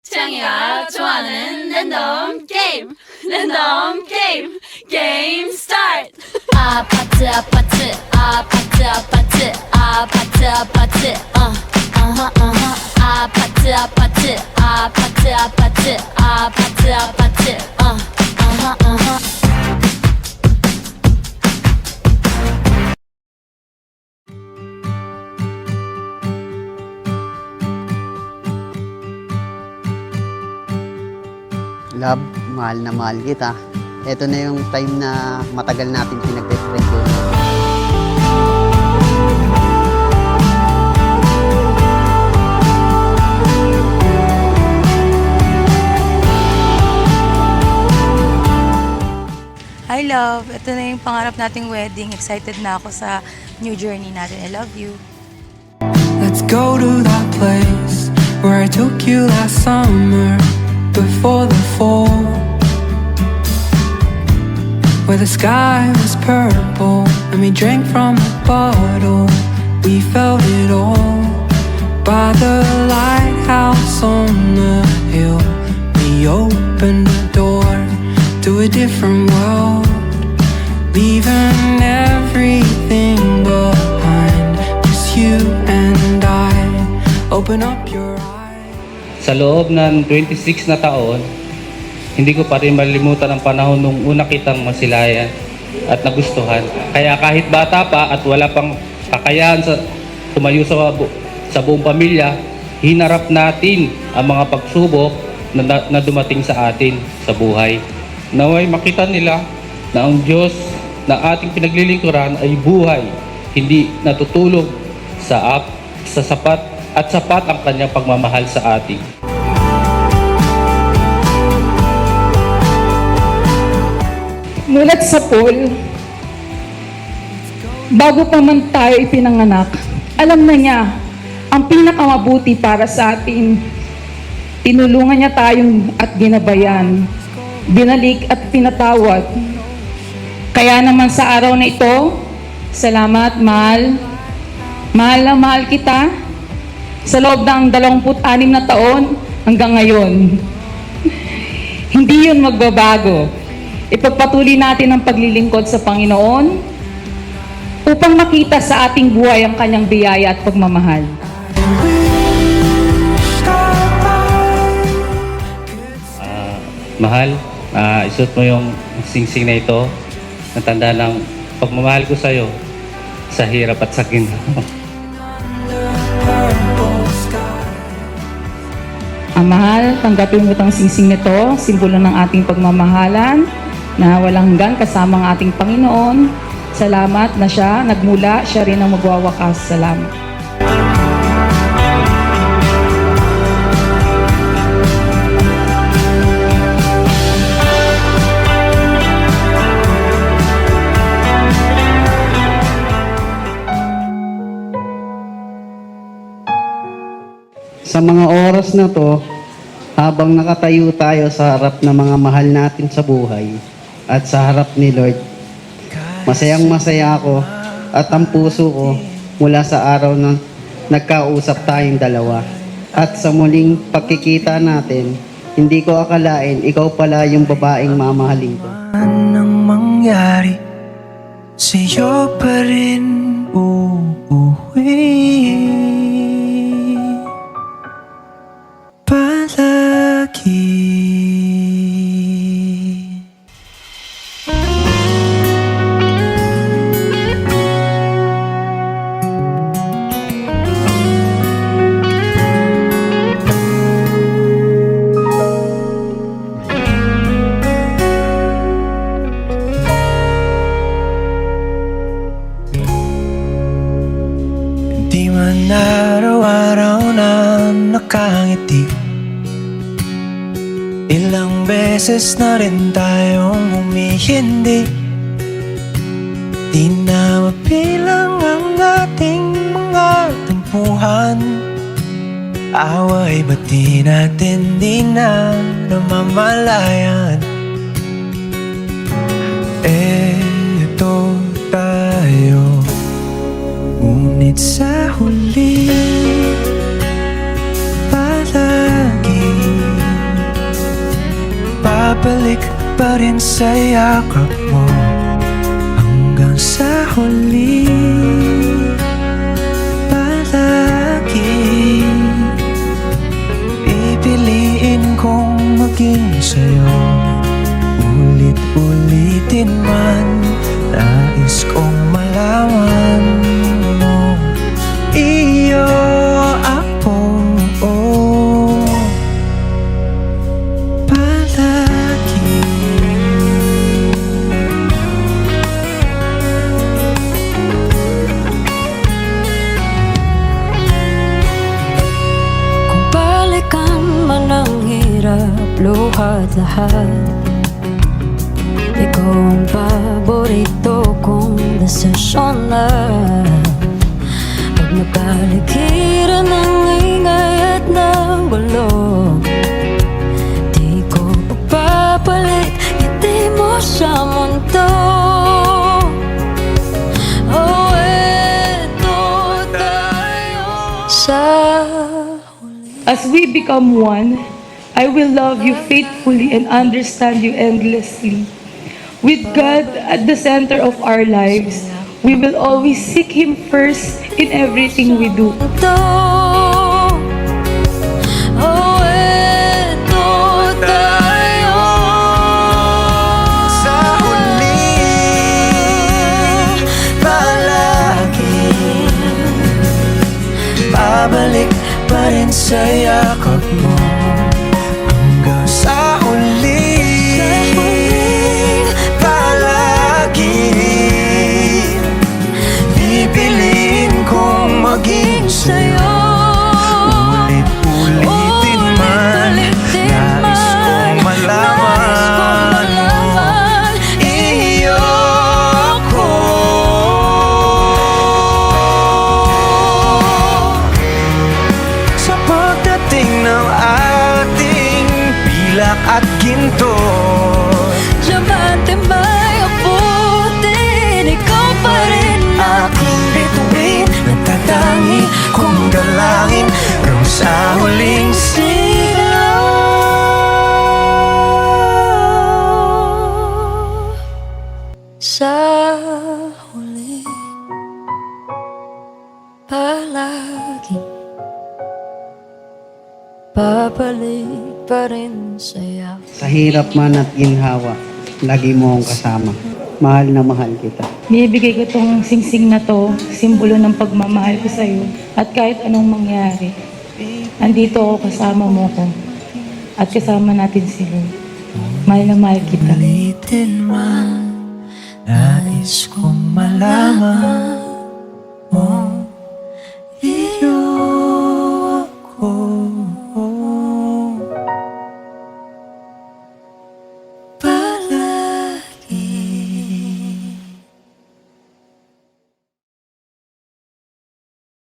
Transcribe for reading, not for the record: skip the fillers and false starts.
창이가 좋아하는 랜덤 게임 게임 스타트. 아파트 아파트 아파트 아파트 아파트 아파트 아파트 아파트 아파트 아파트 아파트 아파트 Love, mahal na mahal kita. Ito na yung time na matagal natin pinag-friend. Hi love, ito na yung pangarap nating wedding. Excited na ako sa new journey natin. I love you. Let's go to that place where I took you last summer before the fall, where the sky was purple and we drank from a bottle. We felt it all by the lighthouse on the hill. We opened the door to a different world, leaving everything behind. Just you and I. Open up your eyes. Sa loob ng 26 na taon, hindi ko pa rin malilimutan ang panahon nung una kitang masilayan at nagustuhan. Kaya kahit bata pa at wala pang kakayahan sa tumayo sa buong pamilya, hinarap natin ang mga pagsubok na dumating sa atin sa buhay. Naway makita nila na ang Diyos na ating pinaglilingkuran ay buhay, hindi natutulog sa sapat ang kanyang pagmamahal sa atin. Mulat sa pool, bago pa man tayo ipinanganak, alam na niya ang pinakamabuti para sa atin. Tinulungan niya tayong at ginabayan, binalik at pinatawad. Kaya naman sa araw na ito, salamat mahal. Mahal na mahal kita sa loob ng 26 na taon hanggang ngayon. Hindi yun magbabago. Ipagpatuloy natin ang paglilingkod sa Panginoon upang makita sa ating buhay ang kanyang biyaya at pagmamahal. Mahal, isuot mo yung singsing na ito, natanda ng pagmamahal ko sa'yo sa hirap at sa ginhawa. Mahal, tanggapin mo itong singsing nito, simbolo ng ating pagmamahalan na walang hanggan kasama ang ating Panginoon. Salamat na siya, nagmula, siya rin ang magwawakas. Salamat. Sa mga oras na to, habang nakatayo tayo sa harap ng mga mahal natin sa buhay at sa harap ni Lord, masayang masaya ako at ang puso ko mula sa araw na nagkausap tayong dalawa. At sa muling pagkikita natin, hindi ko akalain ikaw pala yung babaeng mamahalin ko. Anong mangyari, sa'yo pa rin uuwi. Palagi. Di man araw-araw na nakangiti, ilang beses na rin tayong humihindi. Di na mapilang ang ating mga tampuhan. Away ba't di natin di na namamalayan? Eto tayo, ngunit sa huli palagi Babalik pa rin sa yakap mo hanggang sa huli. Palagi pipiliin kong maging sa'yo. Ulit-ulitin man, nais kong malaman mo. Iyo ako, palagi. Kung balikan man ang hirap, luha at lahat, ikaw ang paborito kong desisyon na. Pag napaligiran ng ingay at ng gulo, di ko papapalit, hindi mo sa mundo. Oh, eto tayo sa As we become one, I will love you faithfully and understand you endlessly. With God at the center of our lives, we will always seek Him first in everything we do. mundo. Oh, eto tayo Sa huli, palagi babalik pa rin sa yakap mo hanggang sa huli. Palagi pipiliin kong maging sa'yo. Ulit-ulitin man, nais kong malaman. Iyo ako. Sa pagdating ng ating pilak at ginto, Diamante may abutin, ikaw pa rin aking bituin, nagtatangi kong dalangin hanggang sa huling sigaw. sa huli. Palagi babalik pa rin sa'yo. Sa hirap man at ginhawa, lagi mo akong kasama. Mahal na mahal kita. Binibigay ko tong singsing na to, simbolo ng pagmamahal ko sa'yo. At kahit anong mangyari, andito ako, kasama mo ko. At kasama natin si Lord. Mahal na mahal kita. Ulitin man, nais kong malaman.